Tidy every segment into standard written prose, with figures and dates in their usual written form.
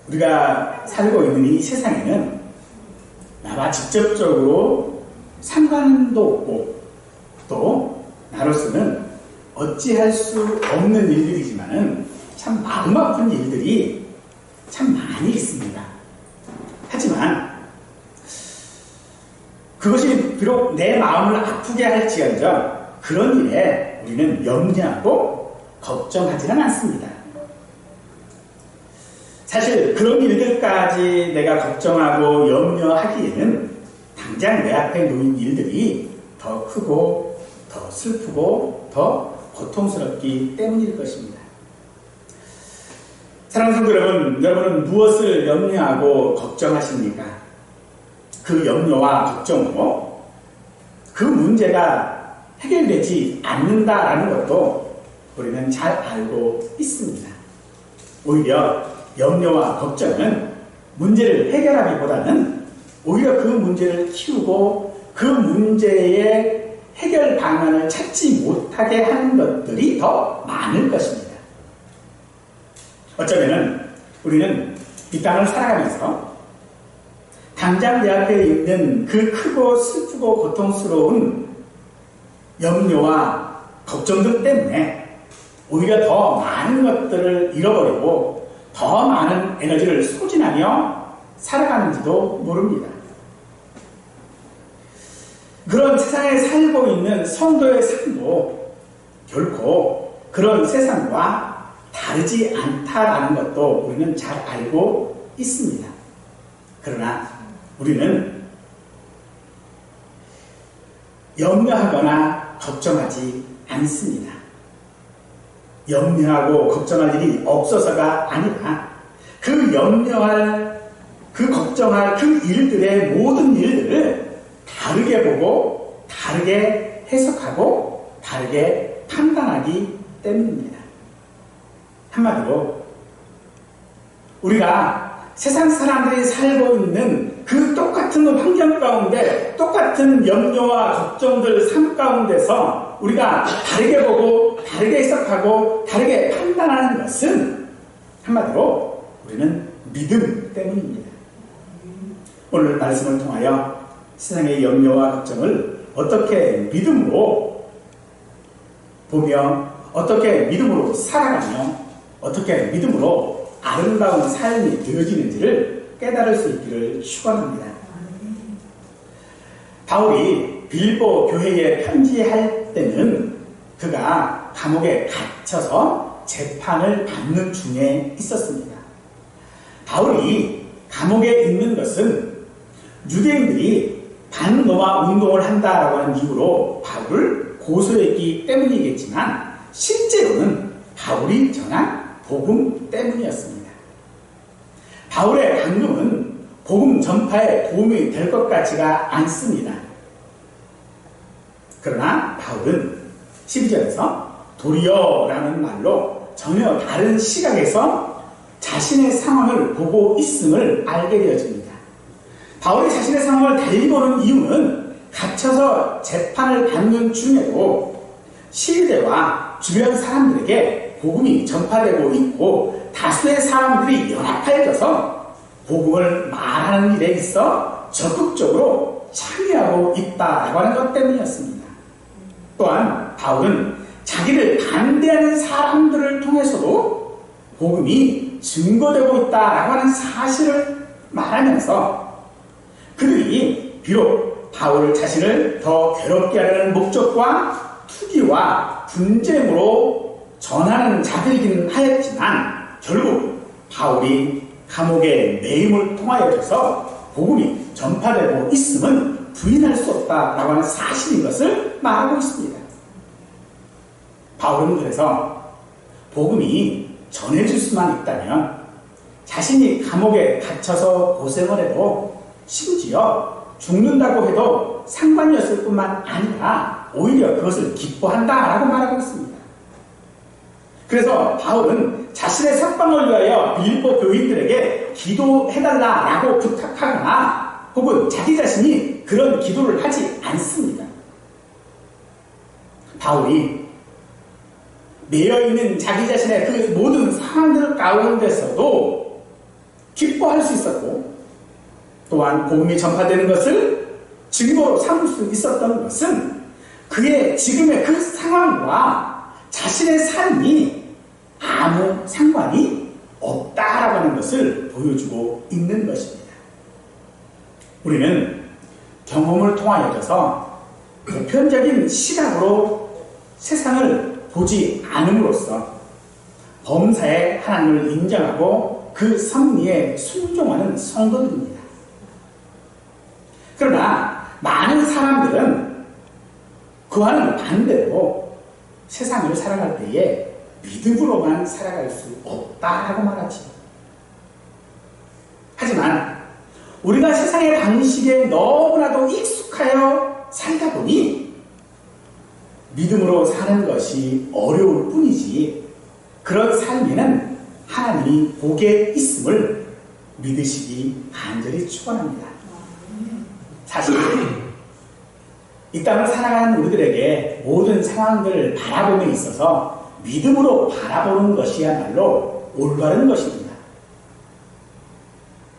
우리가 살고 있는 이 세상에는 나와 직접적으로 상관도 없고 또 나로서는 어찌할 수 없는 일들이지만은 참 마음 아픈 일들이 참 많이 있습니다. 하지만 그것이 비록 내 마음을 아프게 할지언정 그런 일에 우리는 염려하고 걱정하지는 않습니다. 사실 그런 일들까지 내가 걱정하고 염려하기에는 당장 내 앞에 놓인 일들이 더 크고 더 슬프고 더 고통스럽기 때문일 것입니다. 사랑하는 성도 여러분, 여러분은 무엇을 염려하고 걱정하십니까? 그 염려와 걱정으로 그 문제가 해결되지 않는다라는 것도 우리는 잘 알고 있습니다. 오히려 염려와 걱정은 문제를 해결하기보다는 오히려 그 문제를 키우고 그 문제의 해결 방안을 찾지 못하게 하는 것들이 더 많을 것입니다. 어쩌면은 우리는 이 땅을 살아가면서 당장 내 앞에 있는 그 크고 슬프고 고통스러운 염려와 걱정들 때문에 오히려 더 많은 것들을 잃어버리고 더 많은 에너지를 소진하며 살아가는지도 모릅니다. 그런 세상에 살고 있는 성도의 삶도 결코 그런 세상과 다르지 않다라는 것도 우리는 잘 알고 있습니다. 그러나 우리는 염려하거나 걱정하지 않습니다. 염려하고 걱정할 일이 없어서가 아니라 그 염려할, 그 걱정할 그 일들의 모든 일들을 다르게 보고 다르게 해석하고 다르게 판단하기 때문입니다. 한마디로 우리가 세상 사람들이 살고 있는 그 똑같은 환경 가운데 똑같은 염려와 걱정들 삶 가운데서 우리가 다르게 보고 다르게 해석하고 다르게 판단하는 것은 한마디로 우리는 믿음 때문입니다. 오늘 말씀을 통하여 세상의 염려와 걱정을 어떻게 믿음으로 보며 어떻게 믿음으로 살아가며 어떻게 믿음으로 아름다운 삶이 되어지는지를 깨달을 수 있기를 축원합니다. 바울이 빌보 교회에 편지할 때는 그가 감옥에 갇혀서 재판을 받는 중에 있었습니다. 바울이 감옥에 있는 것은 유대인들이 반로마 운동을 한다라고 하는 이유로 바울을 고소했기 때문이겠지만 실제로는 바울이 전한 복음 때문이었습니다. 바울의 강령은 복음 전파에 도움이 될 것 같지가 않습니다. 그러나 바울은 12절에서 도리어라는 말로 전혀 다른 시각에서 자신의 상황을 보고 있음을 알게 되어집니다. 바울이 자신의 상황을 달리 보는 이유는 갇혀서 재판을 받는 중에도 시위대와 주변 사람들에게 복음이 전파되고 있고 다수의 사람들이 연합하여져서 복음을 말하는 일에 있어 적극적으로 참여하고 있다라고 하는 것 때문이었습니다. 또한 바울은 자기를 반대하는 사람들을 통해서도 복음이 증거되고 있다라고 하는 사실을 말하면서 그들이 비록 바울 자신을 더 괴롭게 하려는 목적과 투기와 분쟁으로 전하는 자들이긴 하였지만 결국 바울이 감옥의 매임을 통하여져서 복음이 전파되고 있음은 부인할 수 없다라고 하는 사실인 것을 말하고 있습니다. 바울은 그래서 복음이 전해질 수만 있다면 자신이 감옥에 갇혀서 고생을 해도 심지어 죽는다고 해도 상관이었을 뿐만 아니라 오히려 그것을 기뻐한다라고 말하고 있습니다. 그래서 바울은 자신의 석방을 위하여 빌립보 교인들에게 기도해달라라고 부탁하거나 혹은 자기 자신이 그런 기도를 하지 않습니다. 바울이 매여있는 자기 자신의 그 모든 상황들 가운데서도 기뻐할 수 있었고, 또한 복음이 전파되는 것을 증거로 삼을 수 있었던 것은 그의 지금의 그 상황과 자신의 삶이 아무 상관이 없다라고 하는 것을 보여주고 있는 것입니다. 우리는 경험을 통하여져서 보편적인 시각으로 세상을 보지 않음으로써 범사에 하나님을 인정하고 그 섭리에 순종하는 성도들입니다. 그러나 많은 사람들은 그와는 반대로 세상을 살아갈 때에 믿음으로만 살아갈 수 없다라고 말하지. 하지만 우리가 세상의 방식에 너무나도 익숙하여 살다 보니 믿음으로 사는 것이 어려울 뿐이지, 그런 삶에는 하나님이 복에 있음을 믿으시기 간절히 축원합니다. 사실 이 땅을 살아가는 우리들에게 모든 상황들을 바라봄에 있어서 믿음으로 바라보는 것이야말로 올바른 것입니다.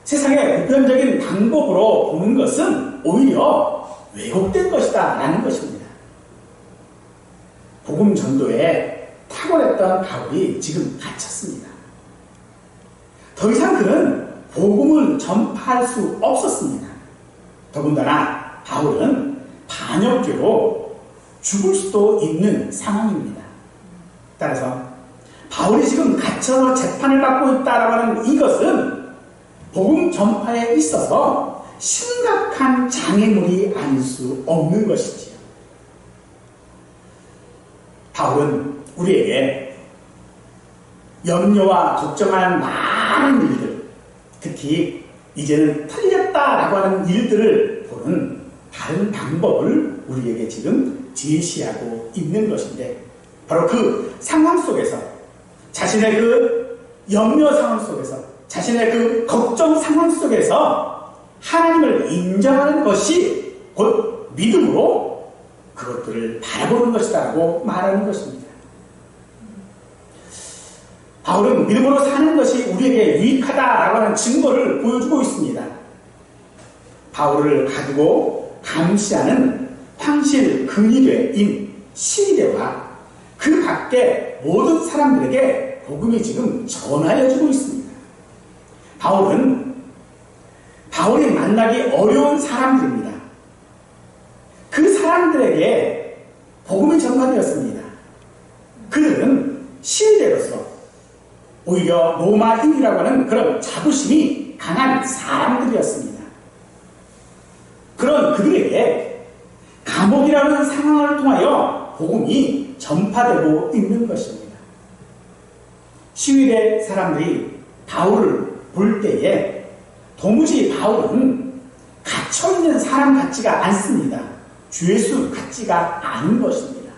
세상의 보편적인 방법으로 보는 것은 오히려 왜곡된 것이다 라는 것입니다. 복음 전도에 탁월했던 바울이 지금 갇혔습니다. 더 이상 그는 복음을 전파할 수 없었습니다. 더군다나 바울은 반역죄로 죽을 수도 있는 상황입니다. 따라서 바울이 지금 갇혀서 재판을 받고 있다라고 하는 이것은 복음 전파에 있어서 심각한 장애물이 아닐 수 없는 것이지요. 바울은 우리에게 염려와 걱정하는 많은 일들, 특히 이제는 틀렸다라고 하는 일들을 보는 다른 방법을 우리에게 지금 제시하고 있는 것인데, 바로 그 상황 속에서, 자신의 그 염려 상황 속에서, 자신의 그 걱정 상황 속에서 하나님을 인정하는 것이 곧 믿음으로 그것들을 바라보는 것이다라고 말하는 것입니다. 바울은 믿음으로 사는 것이 우리에게 유익하다라고 하는 증거를 보여주고 있습니다. 바울을 가두고 감시하는 황실 근위대인 시위대와 그 밖에 모든 사람들에게 복음이 지금 전하여지고 있습니다. 바울이 만나기 어려운 사람들입니다. 그 사람들에게 복음이 전파되었습니다. 그들은 시위대로서 오히려 로마인이라고 하는 그런 자부심이 강한 사람들이었습니다. 그런 그들에게 감옥이라는 상황을 통하여 복음이 전파되고 있는 것입니다. 시위대 사람들이 바울을 볼 때에 도무지 바울은 갇혀있는 사람 같지가 않습니다. 죄수 같지가 않은 것입니다.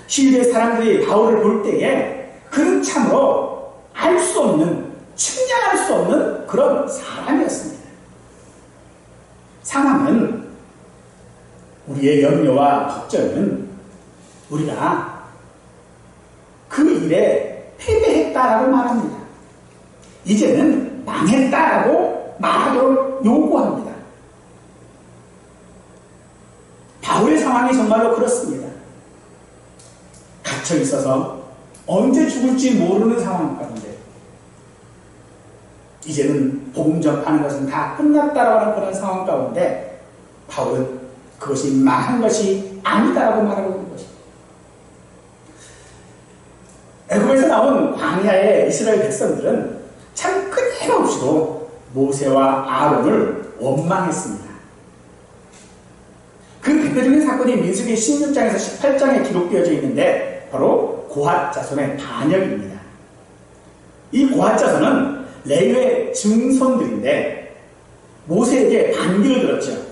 시위대 사람들이 바울을 볼 때에 그는 참으로 알 수 없는, 측량할 수 없는 그런 사람이었습니다. 상황은, 우리의 염려와 걱정은 우리가 그 일에 패배했다라고 말합니다. 이제는 망했다라고 말하도록 요구합니다. 바울의 상황이 정말로 그렇습니다. 갇혀 있어서 언제 죽을지 모르는 상황 가운데 이제는 복음 전파하는 것은 다 끝났다라고 하는 그런 상황 가운데 바울은 그것이 망한 것이 아니다라고 말하고 있는 것입니다. 애굽에서 나온 광야의 이스라엘 백성들은 참 끊임없이도 모세와 아론을 원망했습니다. 그 대표적인 사건이 민수기 16장에서 18장에 기록되어져 있는데 바로 고핫 자손의 반역입니다. 이 고핫 자손은 레위의 증손들인데 모세에게 반기를 들었죠.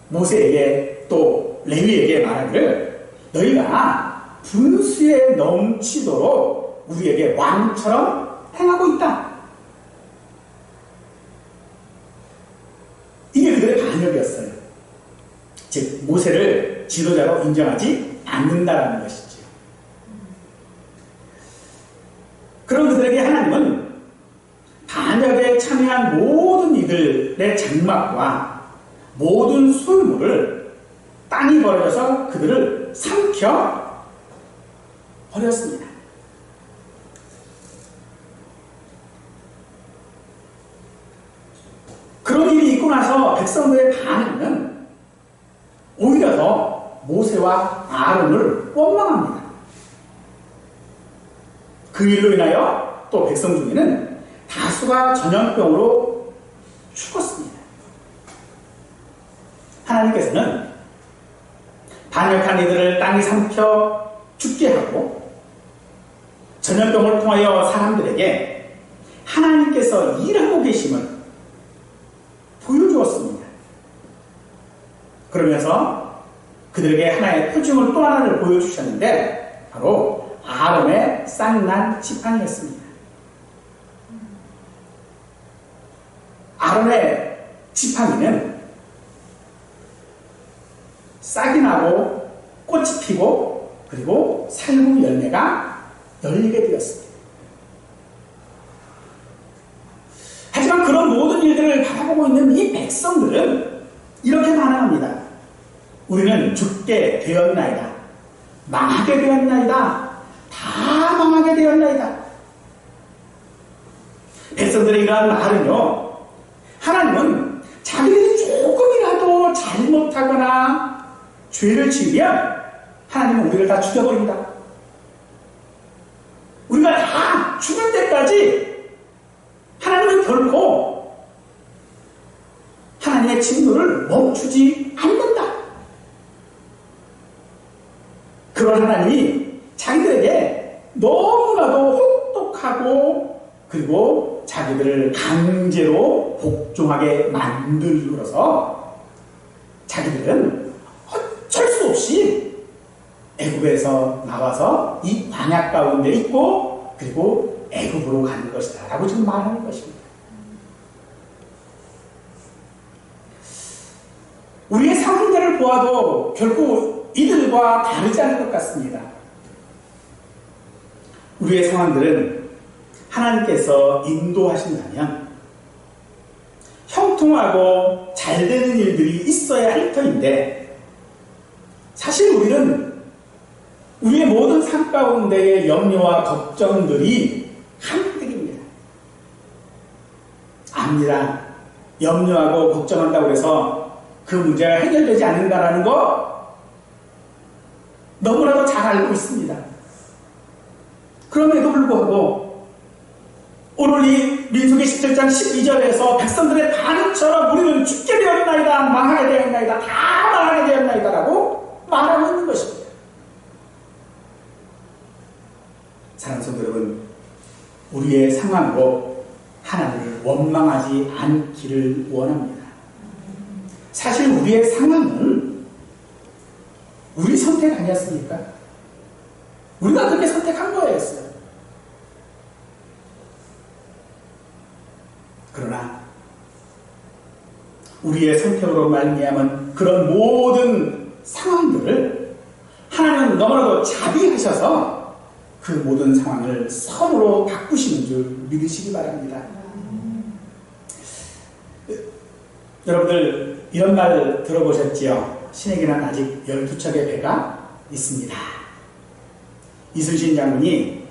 모세에게 또 레위에게 말하기를 너희가 분수에 넘치도록 우리에게 왕처럼 행하고 있다. 이게 그들의 반역이었어요. 즉 모세를 지도자로 인정하지 않는다라는 것이죠. 그런 그들에게 하나님은 반역에 참여한 모든 이들의 장막과 모든 소유물을 땅이 버려져서 그들을 삼켜 버렸습니다. 그런 일이 있고 나서 백성들의 반응은 오히려 더 모세와 아론을 원망합니다. 그 일로 인하여 또 백성 중에는 다수가 전염병으로 죽었습니다. 하나님께서는 반역한 이들을 땅이 삼켜 죽게 하고 전염병을 통하여 사람들에게 하나님께서 일하고 계심을 보여주었습니다. 그러면서 그들에게 하나의 표징을 또 하나를 보여주셨는데 바로 아론의 쌍난 지팡이였습니다. 아론의 지팡이는 싹이 나고 꽃이 피고 그리고 살구 열매가 열리게 되었습니다. 하지만 그런 모든 일들을 바라보고 있는 이 백성들은 이렇게 반응합니다. 우리는 죽게 되었나이다. 망하게 되었나이다. 다 망하게 되었나이다. 백성들의 이러한 말은요, 하나님은 자기들이 조금이라도 잘못하거나 죄를 지으면 하나님은 우리를 다 죽여버립니다. 우리가 다 죽을 때까지 하나님은 결코 하나님의 진노를 멈추지 않는다. 그런 하나님이 자기들에게 너무나도 혹독하고 그리고 자기들을 강제로 복종하게 만들고서 자기들은 어쩔 수 없이 애굽에서 나와서 이 광야 가운데 있고 그리고 애굽으로 가는 것이다 라고 지금 말하는 것입니다. 우리의 상황들을 보아도 결코 이들과 다르지 않을 것 같습니다. 우리의 상황들은 하나님께서 인도하신다면 형통하고 잘 되는 일들이 있어야 할 터인데 사실 우리는 우리의 모든 삶 가운데의 염려와 걱정들이 하나님입니다. 압니다. 염려하고 걱정한다고 해서 그 문제가 해결되지 않는다라는 거 너무나도 잘 알고 있습니다. 그럼에도 불구하고 오늘 이 민수기 17장 12절에서 백성들의 반응처럼 우리는 죽게 되었나이다, 망하게 되었나이다, 다 망하게 되었나이다 라고 말하고 있는 것입니다. 사랑하는 성도 여러분, 우리의 상황으로 하나님을 원망하지 않기를 원합니다. 사실 우리의 상황은 우리 선택 아니었습니까? 우리가 그렇게 선택한 거였어요. 그러나 우리의 선택으로 말미암은 그런 모든 상황들을 하나님은 너무나도 자비하셔서 그 모든 상황을 선으로 바꾸시는 줄 믿으시기 바랍니다. 여러분들 이런 말 들어보셨지요? 신에게는 아직 12척의 배가 있습니다. 이순신 장군이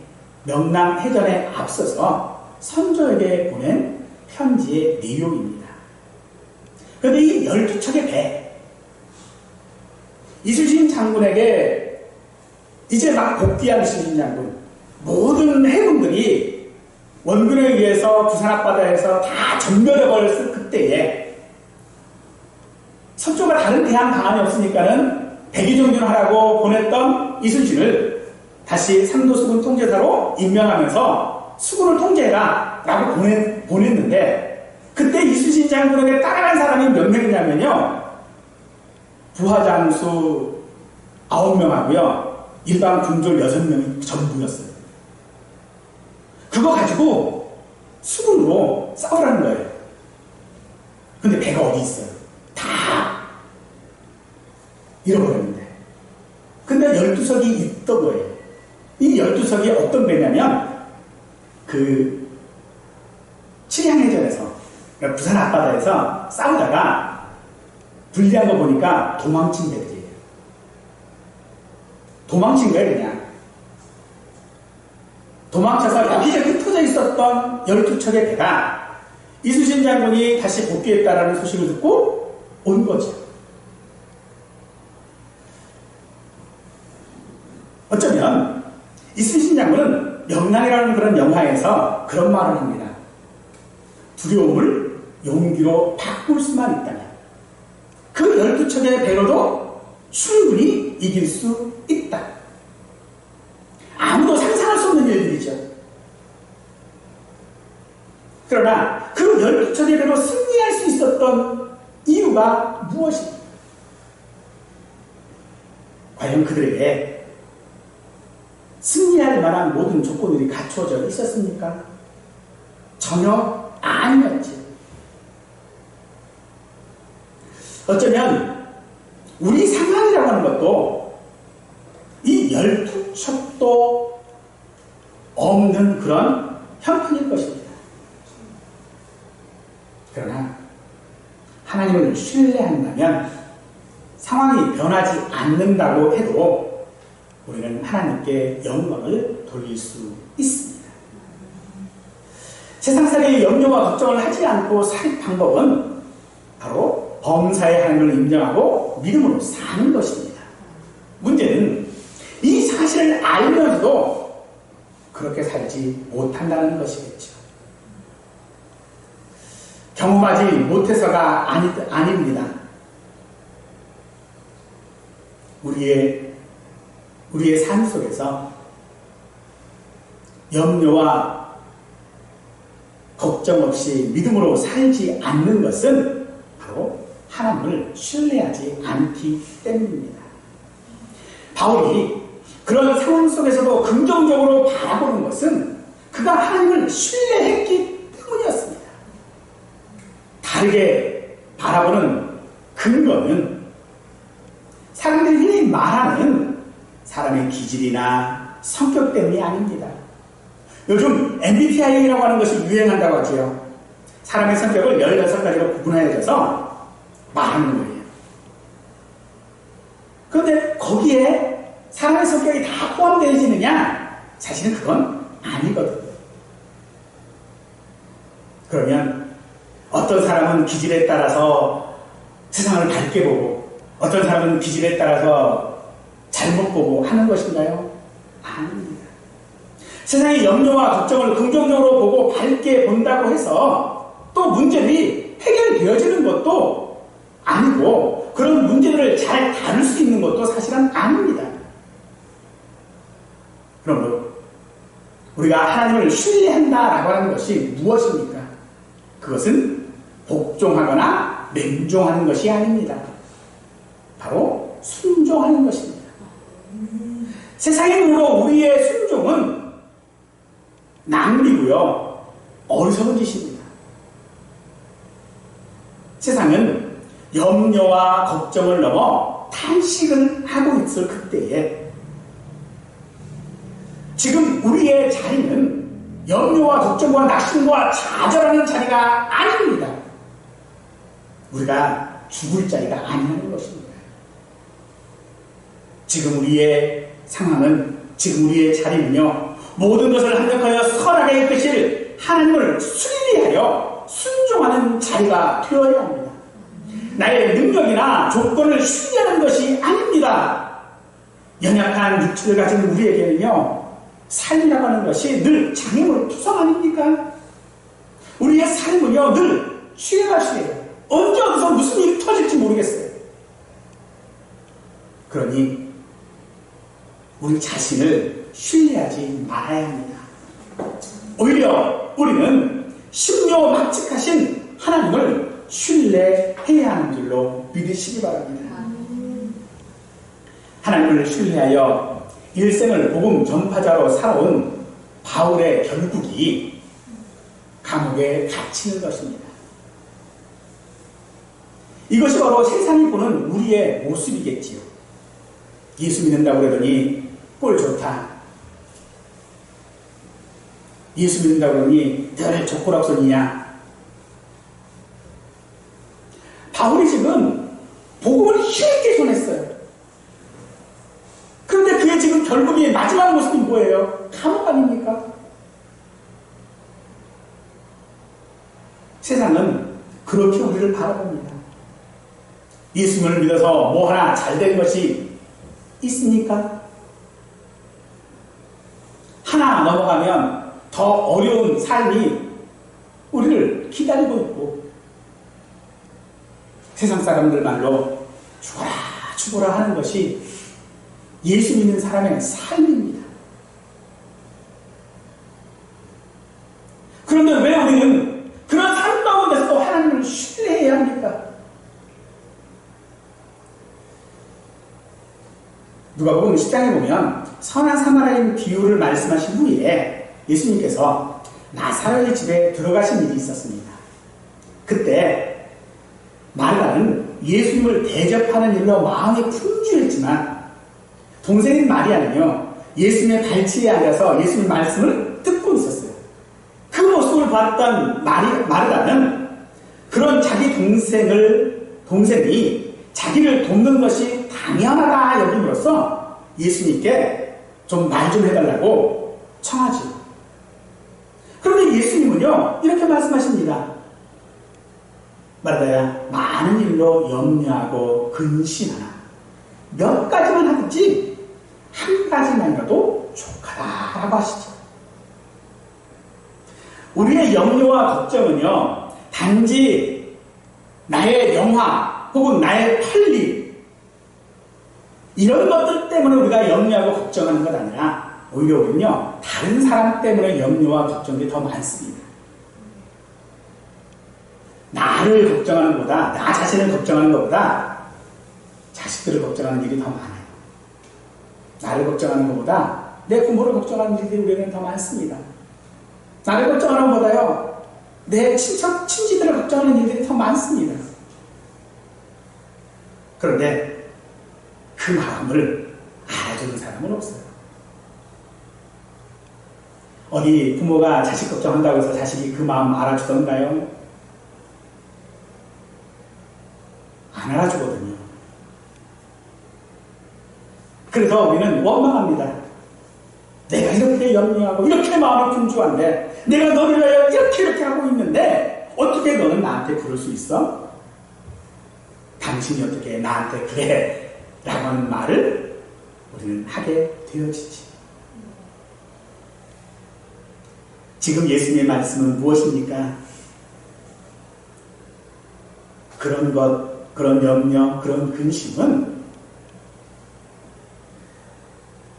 명랑해전에 앞서서 선조에게 보낸 편지의 내용입니다. 그런데 이 12척의 배, 이순신 장군에게 이제 막 복귀한 이순신 장군, 모든 해군들이 원군에 의해서 부산 앞바다에서 다 전멸해버렸을 그때에 서초가 다른 대항 방안이 없으니까는 백의종군하라고 보냈던 이순신을 다시 삼도수군 통제사로 임명하면서 수군을 통제해라 라고 보냈는데 그때 이순신 장군에게 따라간 사람이 몇 명이냐면요, 부하장수 9명하고요 일반 군졸 6명이 전부였어요. 그거 가지고 수군으로 싸우라는 거예요. 근데 배가 어디 있어요? 다 잃어버렸는데. 근데 12석이 있던 거예요. 이 12석이 어떤 배냐면 그 칠향해전에서 그러니까 부산 앞바다에서 싸우다가 불리한 거 보니까 도망친 배들이에요. 도망친 거예요, 그냥. 도망쳐서 여기저기 흩어져 있었던 12척의 배가 이순신 장군이 다시 복귀했다라는 소식을 듣고 온 거죠. 어쩌면 이순신 장군은 명랑이라는 그런 영화에서 그런 말을 합니다. 두려움을 용기로 바꿀 수만 있다면 그 12척의 배로도 충분히 이길 수 있다. 아무도 상상할 수 없는 일들이죠. 그러나 그 12척의 배로 승리할 수 있었던 이유가 무엇입니까? 과연 그들에게 승리할 만한 모든 조건들이 갖추어져 있었습니까? 전혀 아니었지. 어쩌면 우리 상황이라고 하는 것도 이 12척도 없는 그런 형편일 것입니다. 그러나 하나님을 신뢰한다면 상황이 변하지 않는다고 해도 우리는 하나님께 영광을 돌릴 수 있습니다. 세상살이의 염려와 걱정을 하지 않고 살 방법은 바로 범사의 하나님을 인정하고 믿음으로 사는 것입니다. 문제는 이 사실을 알면서도 그렇게 살지 못한다는 것이겠죠. 경험하지 못해서가 아닙니다. 우리의 삶 속에서 염려와 걱정 없이 믿음으로 살지 않는 것은 바로 하나님을 신뢰하지 않기 때문입니다. 바울이 그런 상황 속에서도 긍정적으로 바라보는 것은 그가 하나님을 신뢰했기 때문이었습니다. 다르게 바라보는 근거는 사람들이 흔히 말하는 사람의 기질이나 성격 때문이 아닙니다. 요즘 MBTI라고 하는 것이 유행한다고 하지요. 사람의 성격을 16가지로 구분하여져서 말하는 거예요. 그런데 거기에 사람의 성격이 다 포함되어지느냐? 사실은 그건 아니거든요. 그러면 어떤 사람은 기질에 따라서 세상을 밝게 보고 어떤 사람은 기질에 따라서 잘못 보고 하는 것인가요? 아닙니다. 세상의 염려와 걱정을 긍정적으로 보고 밝게 본다고 해서 또 문제들이 해결되어지는 것도 아니고 그런 문제들을 잘 다룰 수 있는 것도 사실은 아닙니다. 그러므로 우리가 하나님을 신뢰한다라고 하는 것이 무엇입니까? 그것은 복종하거나 맹종하는 것이 아닙니다. 바로 순종하는 것입니다. 세상의 눈으로 우리의 순종은 낭비고요, 어리석은 짓입니다. 세상은 염려와 걱정을 넘어 탄식을 하고 있을 그때에 지금 우리의 자리는 염려와 걱정과 낙심과 좌절하는 자리가 아닙니다. 우리가 죽을 자리가 아니라는 것입니다. 지금 우리의 상황은, 지금 우리의 자리는요, 모든 것을 합력하여 선하게 이끄실 하나님을 순리하여 순종하는 자리가 되어야 합니다. 나의 능력이나 조건을 신뢰하는 것이 아닙니다. 연약한 육체를 가진 우리에게는요, 삶이라고 하는 것이 늘 장애물 투성 아닙니까? 우리의 삶은요, 늘 취해가시게요. 언제 어디서 무슨 일이 터질지 모르겠어요. 그러니 우리 자신을 신뢰하지 말아야 합니다. 오히려 우리는 신묘막측하신 하나님을 신뢰해야 하는 줄로 믿으시기 바랍니다. 하나님을 신뢰하여 일생을 복음 전파자로 살아온 바울의 결국이 감옥에 갇히는 것입니다. 이것이 바로 세상이 보는 우리의 모습이겠지요. 예수 믿는다고 그러더니 꼴 좋다. 예수 믿는다고 그러니 늘 족보락선이냐. 바울이 지금 복음을 힘있게 전했어요. 그런데 그게 지금 결국에 마지막 모습이 뭐예요? 감옥 아닙니까? 세상은 그렇게 우리를 바라봅니다. 예수님을 믿어서 뭐 하나 잘된 것이 있습니까? 하나 넘어가면 더 어려운 삶이 우리를 기다리고 있고, 세상 사람들 말로 죽어라 죽어라 하는 것이 예수 믿는 사람의 삶입니다. 그런데 왜 우리는 그런 삶 가운데서도 하나님을 신뢰해야 합니까? 누가복음 10장에 보면 선한 사마리아인 비유를 말씀하신 후에 예수님께서 나사로의 집에 들어가신 일이 있었습니다. 그때 마르다는 예수님을 대접하는 일로 마음이 풍주했지만 동생인 마리아는요, 예수님의 발치에 앉아서 예수님 말씀을 듣고 있었어요. 그 모습을 봤던 마르다는 그런 자기 동생이 자기를 돕는 것이 당연하다 여김으로써 예수님께 좀 말 좀 해달라고 청하지. 그런데 예수님은요, 이렇게 말씀하십니다. 마르다야, 많은 일로 염려하고 근심하나 몇 가지만 하겠지 한 가지만이라도 족하다라고 하시죠. 우리의 염려와 걱정은요, 단지 나의 영화 혹은 나의 편리 이런 것들 때문에 우리가 염려하고 걱정하는 것 아니라 오히려 우리는요, 다른 사람 때문에 염려와 걱정이 더 많습니다. 나를 걱정하는 것보다, 나 자신을 걱정하는 것보다 자식들을 걱정하는 일이 더 많아요. 나를 걱정하는 것보다 내 부모를 걱정하는 일들이 우리에게는 더 많습니다. 나를 걱정하는 것보다요, 내 친지들을 걱정하는 일들이 더 많습니다. 그런데 그 마음을 알아주는 사람은 없어요. 어디 부모가 자식 걱정한다고 해서 자식이 그 마음 알아주던가요? 안 알아주거든요. 그래서 우리는 원망합니다. 내가 이렇게 염려하고 이렇게 마음이 분주한데, 내가 너를 위하여 이렇게 하고 있는데 어떻게 너는 나한테 그럴 수 있어? 당신이 어떻게 나한테 그래? 라고 하는 말을 우리는 하게 되어지지. 지금 예수님의 말씀은 무엇입니까? 그런 것, 그런 염려, 그런 근심은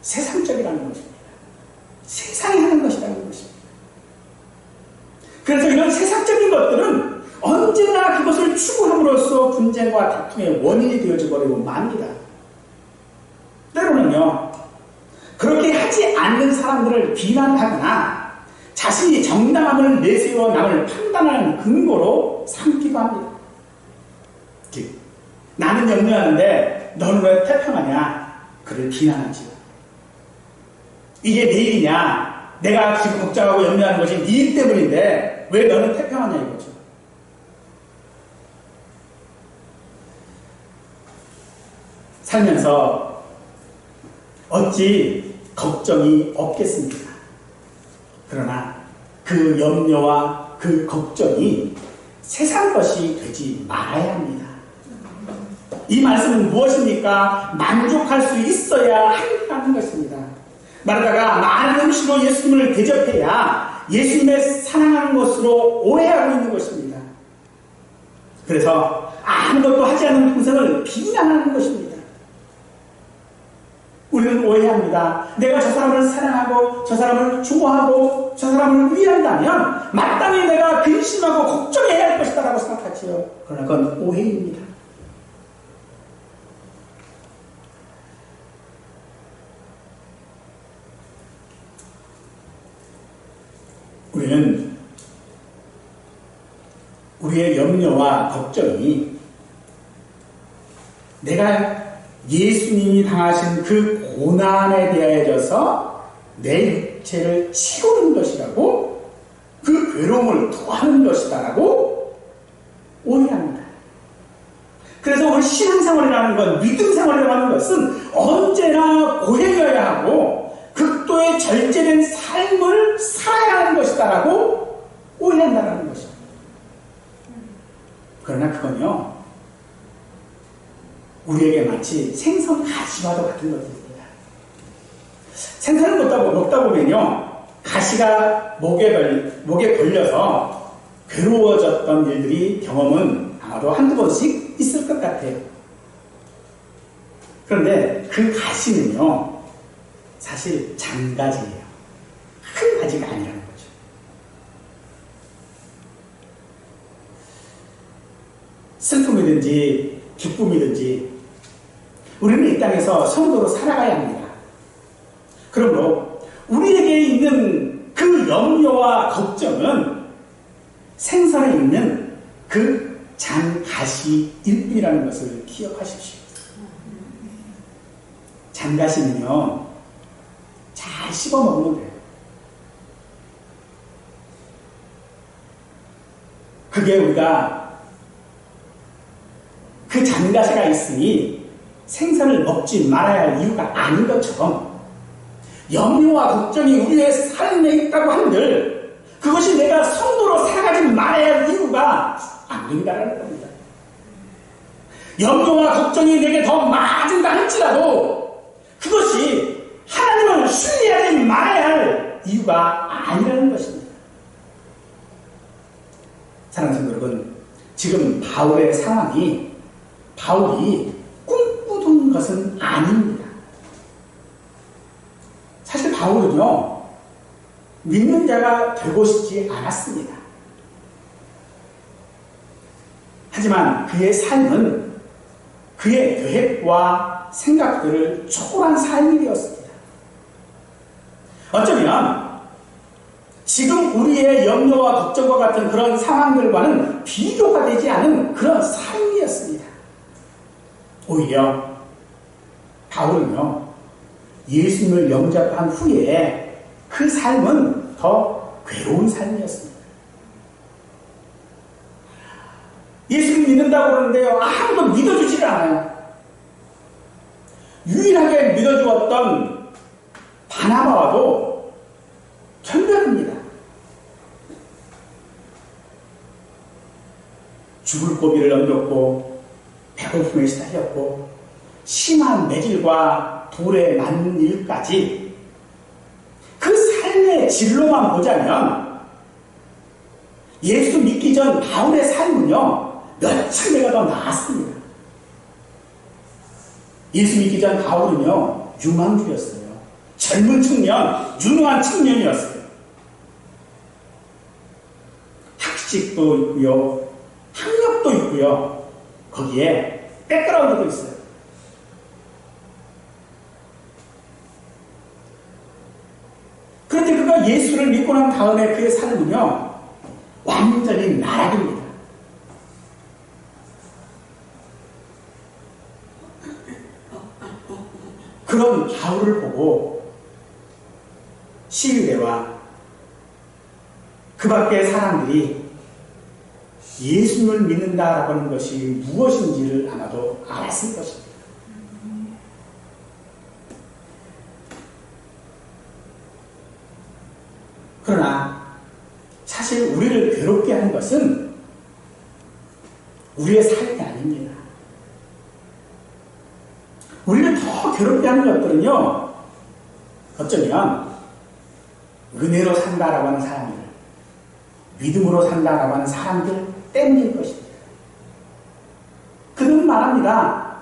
세상적이라는 것입니다. 세상이 하는 것이라는 것입니다. 그래서 이런 세상적인 것들은 언제나 그것을 추구함으로써 분쟁과 다툼의 원인이 되어져 버리고 맙니다. 때로는요, 그렇게 하지 않는 사람들을 비난하거나 자신이 정당함을 내세워 남을 판단하는 근거로 삼기도 합니다. 나는 염려하는데 너는 왜 태평하냐? 그를 비난하지요. 이게 내 일이냐? 내가 지금 걱정하고 염려하는 것이 네 일 때문인데 왜 너는 태평하냐 이거죠. 살면서 어찌 걱정이 없겠습니까? 그러나 그 염려와 그 걱정이 세상 것이 되지 말아야 합니다. 이 말씀은 무엇입니까? 만족할 수 있어야 한다는 것입니다. 마르다가 많은 음식으로 예수님을 대접해야 예수님의 사랑하는 것으로 오해하고 있는 것입니다. 그래서 아무것도 하지 않은 동생을 비난하는 것입니다. 우리는 오해합니다. 내가 저 사람을 사랑하고 저 사람을 좋아하고 저 사람을 위한다면 마땅히 내가 근심하고 걱정해야 할 것이다 라고 생각하지요. 그러나 그건 오해입니다. 우리는 우리의 염려와 걱정이 내가 예수님이 당하신 그 고난에 대하여서 내 육체를 치우는 것이라고, 그 괴로움을 더하는 것이다라고 오해합니다. 그래서 우리 신앙생활이라는 것, 믿음생활이라는 하는 것은 언제나 고행해야 하고 극도의 절제된 삶을 살아야 하는 것이다라고 오해한다는 것입니다. 그러나 그건요, 우리에게 마치 생선 가시와도 같은 것입니다. 생선을 먹다 보면요, 가시가 목에 걸려서 괴로워졌던 일들이 경험은 아마도 한두 번씩 있을 것 같아요. 그런데 그 가시는요, 사실 장가지예요. 큰 가지가 아니라는 거죠. 슬픔이든지 기쁨이든지 우리는 이 땅에서 성도로 살아가야 합니다. 그러므로 우리에게 있는 그 염려와 걱정은 생선에 있는 그 장가시일 뿐이라는 것을 기억하십시오. 장가시는요, 잘 씹어 먹으면 돼요. 그게 우리가 그 장가시가 있으니 생선을 먹지 말아야 할 이유가 아닌 것처럼 염려와 걱정이 우리의 삶에 있다고 한들 그것이 내가 성도로 살아가지 말아야 할 이유가 아닌가라는 겁니다. 염려와 걱정이 내게 더 많아진다 할지라도 그것이 하나님을 신뢰하지 말아야 할 이유가 아니라는 것입니다. 사랑하는 성도 여러분, 지금 바울의 상황이 바울이 꿈꾸던 것은 아닙니다. 사실 바울은요, 믿는 자가 되고 싶지 않았습니다. 하지만 그의 삶은 그의 계획과 생각들을 초월한 삶이 되었습니다. 어쩌면 지금 우리의 염려와 걱정과 같은 그런 상황들과는 비교가 되지 않은 그런 삶이었습니다. 오히려 바울은요, 예수님을 영접한 후에 그 삶은 더 괴로운 삶이었습니다. 예수님 믿는다고 그러는데요, 아무도 믿어주지를 않아요. 유일하게 믿어주었던 바나바와도 견뎌합니다. 죽을 고비를 넘겼고 배고픔에 시달렸고 심한 매질과 돌에 맞는 일까지 그 삶의 진로만 보자면 예수 믿기 전 바울의 삶은요, 몇 차례가 더 나았습니다. 예수 믿기 전 바울은요, 유망주였어요. 젊은 청년, 유능한 청년이었어요. 학식도 있고요, 학력도 있고요, 거기에 백그라운드도 있어요. 그런데 그가 예수를 믿고 난 다음에 그의 삶은요, 완전히 나락입니다. 그런 바울을 보고 시위대와 그 밖의 사람들이 예수님을 믿는다라고 하는 것이 무엇인지를 아마도 알았을 것입니다. 그러나 사실 우리를 괴롭게 하는 것은 우리의 삶이 아닙니다. 우리를 더 괴롭게 하는 것들은요, 어쩌면 은혜로 산다라고 하는 사람들, 믿음으로 산다라고 하는 사람들 때문일 것입니다. 그는 말합니다.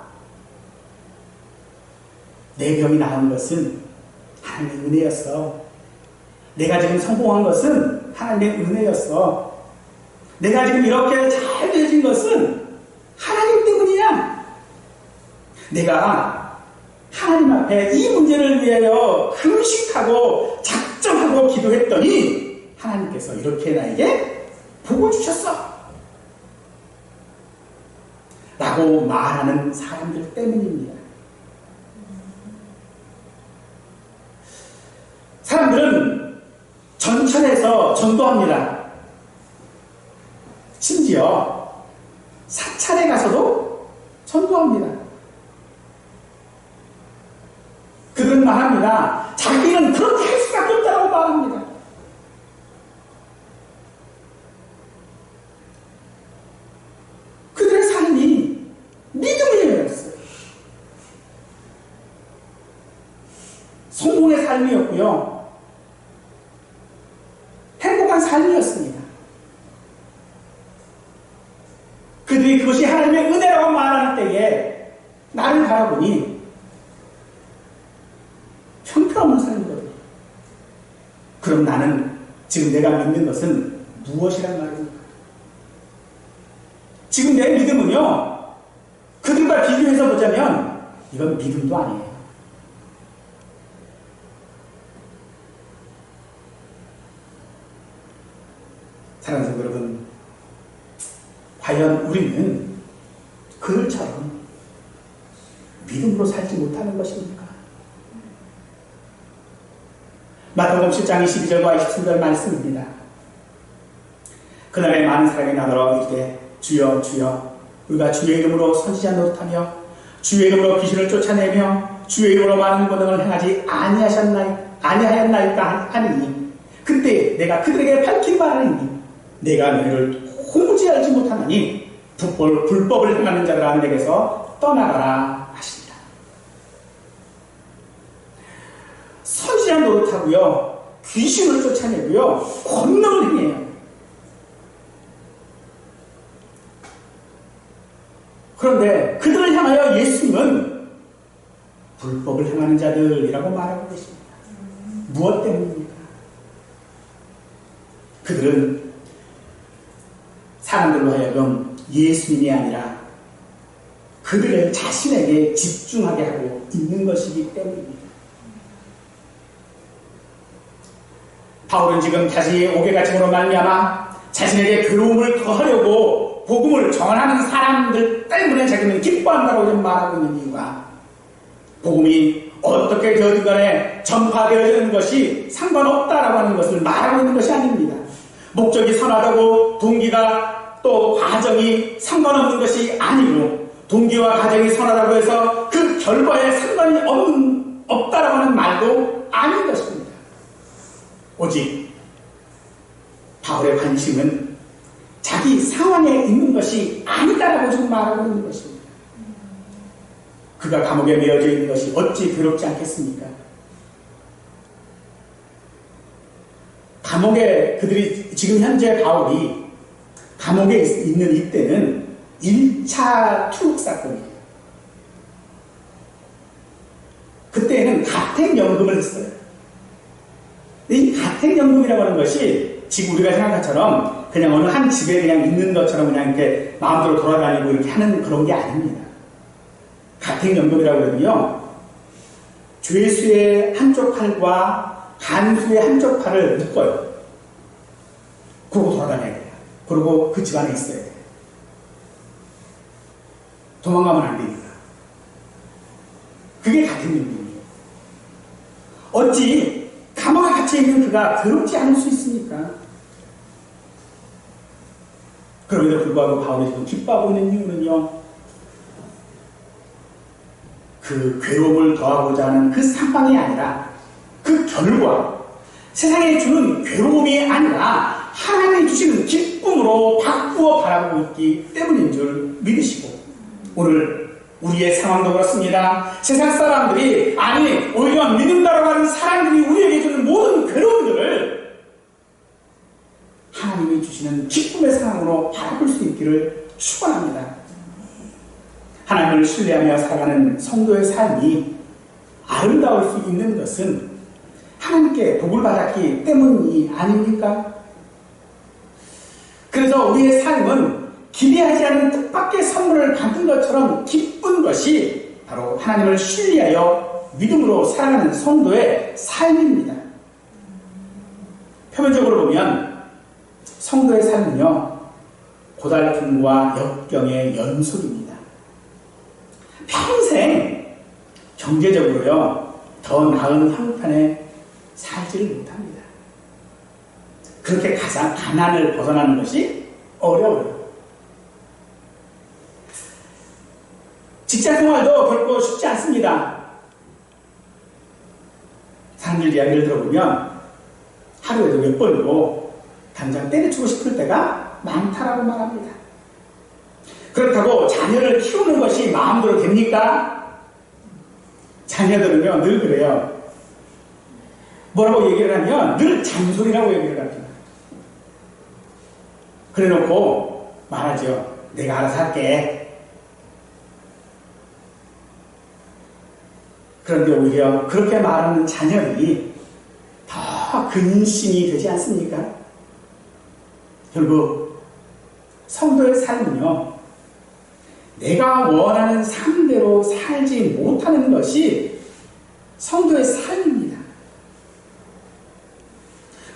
내 병이 나은 것은 하나님의 은혜였어. 내가 지금 성공한 것은 하나님의 은혜였어. 내가 지금 이렇게 잘 되어진 것은 하나님 때문이야. 내가 하나님 앞에 이 문제를 위하여 금식하고 작정하고 기도했더니 하나님께서 이렇게 나에게 복을 주셨어. 라고 말하는 사람들 때문입니다. 사람들은 전천에서 전도합니다. 심지어 사찰에 가서도 선포합니다. 그들은 말합니다. 자기는 그렇게 할 수밖에 없다고 말합니다. 그들의 삶이 믿음이었어요. 성공의 삶이었고요. 행복한 삶이었습니다. 그들이 그것이 하나님의 은혜라고 말하는 때에 나를 바라보니 형편없는 삶이거든요. 그럼 나는 지금 내가 믿는 것은 무엇이란 말입니까? 지금 내 믿음은요, 그들과 비교해서 보자면 이건 믿음도 아니에요. 사랑하는 성도 여러분, 과연 우리는 그들처럼 믿음으로 살지 못하는 것입니까? 마태복음 10장 22절과 23절 말씀입니다. 그날에 많은 사람이 나더러 이르되 주여 주여 우리가 주의 이름으로 선지자 노릇하며 주의 이름으로 귀신을 쫓아내며 주의 이름으로 많은 권능을 행하지 아니하였나이까 하느니 그때 내가 그들에게 밝히 말하니 내가 너희를 도무지 알지 못하나니 불법을 행하는 자들아 내게서 떠나가라 하시니라. 선지자 노릇하고요, 귀신을 쫓아내고요, 권능을 행해요. 그런데 그들을 향하여 예수님은 불법을 행하는 자들이라고 말하고 계십니다. 무엇 때문입니까? 그들은 사람들로 하여금 예수님이 아니라 그들의 자신에게 집중하게 하고 있는 것이기 때문입니다. 바울은 지금 자신이 옥외갇힘으로 말미암아 자신에게 괴로움을 더하려고 복음을 전하는 사람들 때문에 자기는 기뻐한다고 지금 말하고 있는 이유가, 복음이 어떻게 되어든 간에 전파되어지는 것이 상관없다라고 하는 것을 말하고 있는 것이 아닙니다. 목적이 선하다고 동기가 또 과정이 상관없는 것이 아니고, 동기와 과정이 선하다고 해서 그 결과에 상관이 없다라고 하는 말도 아닌 것입니다. 오직 바울의 관심은 자기 상황에 있는 것이 아니다라고 지금 말하고 있는 것입니다. 그가 감옥에 매어져 있는 것이 어찌 괴롭지 않겠습니까? 감옥에 그들이 지금 현재 바울이 감옥에 있는 이때는 1차 투옥 사건이에요. 그때는 가택연금을 했어요. 이 가택연금이라고 하는 것이 지금 우리가 생각한 것처럼 그냥 어느 한 집에 그냥 있는 것처럼 그냥 이렇게 마음대로 돌아다니고 이렇게 하는 그런 게 아닙니다. 가택연금이라고 하면요, 죄수의 한쪽 팔과 간수의 한쪽 팔을 묶어요. 그러고 돌아다녀야 돼요. 그리고 그 집안에 있어야 돼요. 도망가면 안 되니까. 그게 가택연금이에요. 어찌 감옥에 갇혀있는 그가 괴롭지 않을 수 있습니까? 그럼에도 불구하고 바울이 지금 기뻐하고 있는 이유는요, 그 괴로움을 더하고자 하는 그 상황이 아니라 그 결과, 세상에 주는 괴로움이 아니라 하나님이 주시는 기쁨으로 바꾸어 바라보고 있기 때문인 줄 믿으시고, 오늘 우리의 상황도 그렇습니다. 세상 사람들이, 아니 오히려 믿는다라고 하는 사람들이 우리에게 주는 모든 괴로움들을 하나님이 주시는 기쁨의 상황으로 바라볼 수 있기를 축원합니다. 하나님을 신뢰하며 살아가는 성도의 삶이 아름다울 수 있는 것은 하나님께 복을 받았기 때문이 아닙니까? 그래서 우리의 삶은 기대하지 않은 뜻밖의 선물을 받은 것처럼 기쁜 것이 바로 하나님을 신뢰하여 믿음으로 살아가는 성도의 삶입니다. 표면적으로 보면 성도의 삶은요, 고달픔과 역경의 연속입니다. 평생 경제적으로요, 더 나은 형편에 살지를 못합니다. 그렇게 가난을 벗어나는 것이 어려워요. 직장 생활도 결코 쉽지 않습니다. 사람들 이야기를 들어보면 하루에도 몇 번이고 당장 때려치고 싶을 때가 많다라고 말합니다. 그렇다고 자녀를 키우는 것이 마음대로 됩니까? 자녀들은요, 늘 그래요. 뭐라고 얘기를 하면 늘 잔소리라고 얘기를 합니다. 그래 놓고 말하죠. 내가 알아서 할게. 그런데 오히려 그렇게 말하는 자녀들이 더 근심이 되지 않습니까? 결국 성도의 삶은요, 내가 원하는 삶대로 살지 못하는 것이 성도의 삶입니다.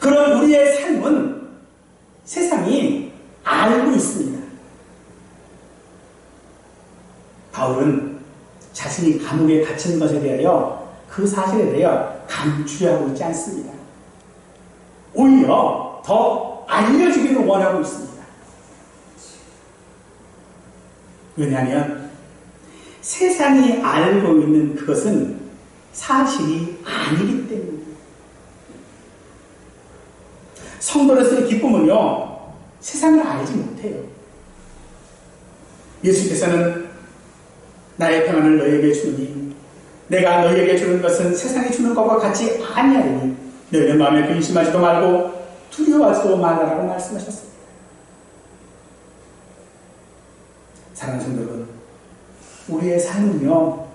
그런 우리의 삶은 세상이 알고 있습니다. 바울은 자신이 감옥에 갇힌 것에 대하여 그 사실에 대하여 감추려 하고 있지 않습니다. 오히려 더 알려주기를 원하고 있습니다. 왜냐하면 세상이 알고 있는 그것은 사실이 아니기 때문입니다. 성도로서의 기쁨은요, 세상을 알지 못해요. 예수께서는 나의 평안을 너희에게 주노니 내가 너희에게 주는 것은 세상이 주는 것과 같이 아니하리니 너희는 마음에 근심하지도 말고 두려워하지도 말라라고 말씀하셨습니다. 사랑하는 성도 여러분, 우리의 삶은요,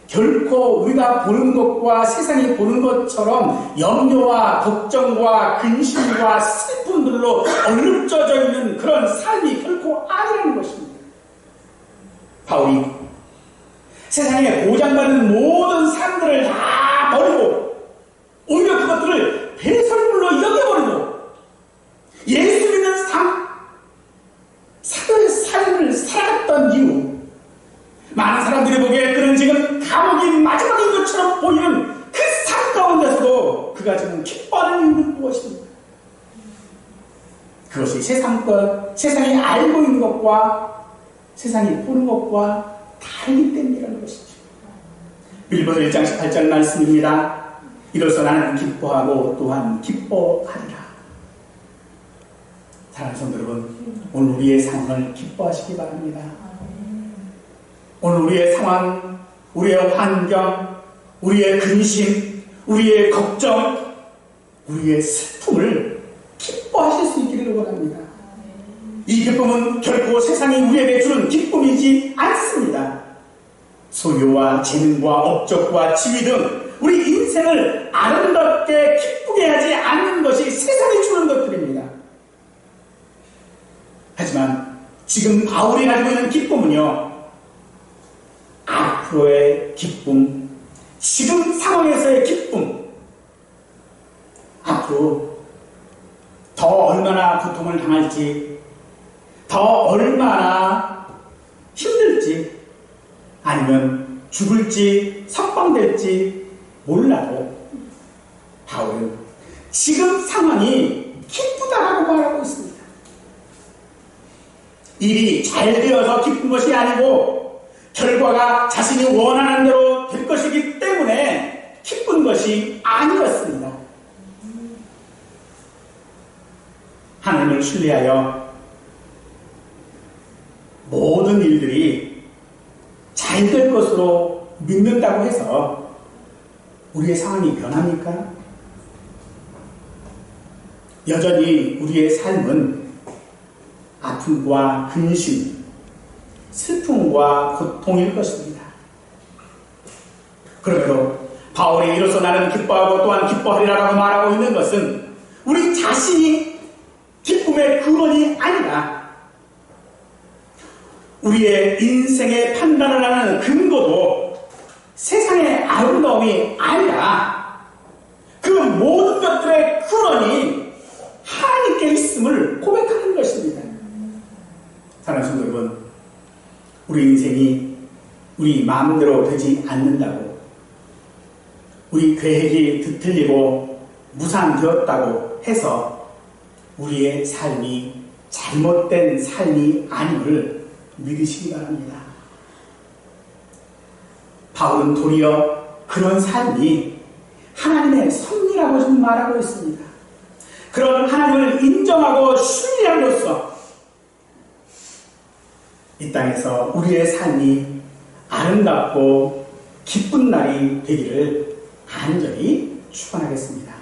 결코 우리가 보는 것과 세상이 보는 것처럼 염려와 걱정과 근심과 슬픔들로 얼룩져져 있는 그런 삶이 결코 아니라는 것입니다. 바울이 세상에 보장받는 모든 삶들을 다 버리고 오히려 그것들을 배설물로 여겨버리고 예수 믿는 사도의 삶을 살아갔던 이유, 많은 사람들이 보기에 그는 지금 감옥이 마지막인 것처럼 보이는 그 삶 가운데서도 그가 지금 기뻐하는 이유는 무엇입니까? 그것이 세상이 알고 있는 것과 세상이 보는 것과 다르기 때문이라는 것이죠. 빌보서 1장 18절 말씀입니다. 이로써 나는 기뻐하고 또한 기뻐하리라. 사랑하는 성도 여러분, 오늘 우리의 상황을 기뻐하시기 바랍니다. 오늘 우리의 상황, 우리의 환경, 우리의 근심, 우리의 걱정, 우리의 슬픔을 기뻐하실 수 있기를 원합니다. 이 기쁨은 결코 세상이 우리에게 주는 기쁨이지 않습니다. 소유와 재능과 업적과 지위 등 우리 인생을 아름답게 기쁘게 하지 않는 것이 세상이 주는 것들입니다. 하지만 지금 바울이 가지고 있는 기쁨은요, 앞으로의 기쁨, 지금 상황에서의 기쁨, 앞으로 더 얼마나 고통을 당할지, 더 얼마나 힘들지, 아니면 죽을지 석방될지 몰라도 바울은 지금 상황이 기쁘다라고 말하고 있습니다. 일이 잘 되어서 기쁜 것이 아니고 결과가 자신이 원하는 대로 될 것이기 때문에 기쁜 것이 아니었습니다. 하나님을 신뢰하여 모든 일들이 잘 될 것으로 믿는다고 해서 우리의 상황이 변합니까? 여전히 우리의 삶은 아픔과 근심, 슬픔과 고통일 것입니다. 그러므로 바울이 이로써 나는 기뻐하고 또한 기뻐하리라고 말하고 있는 것은 우리 자신이 기쁨의 근원이 아니라 우리의 인생의 판단을 하는 근거도 세상의 아름다움이 아니라 그 모든 것들의 근원이 하나님께 있음을 고백하는 것입니다. 사랑하는 성도 여러분, 우리 인생이 우리 마음대로 되지 않는다고, 우리 계획이 뒤틀리고 무산되었다고 해서 우리의 삶이 잘못된 삶이 아님을 믿으시기 바랍니다. 바울은 도리어 그런 삶이 하나님의 섭리라고 좀 말하고 있습니다. 그런 하나님을 인정하고 신뢰함으로써 이 땅에서 우리의 삶이 아름답고 기쁜 날이 되기를 간절히 축원하겠습니다.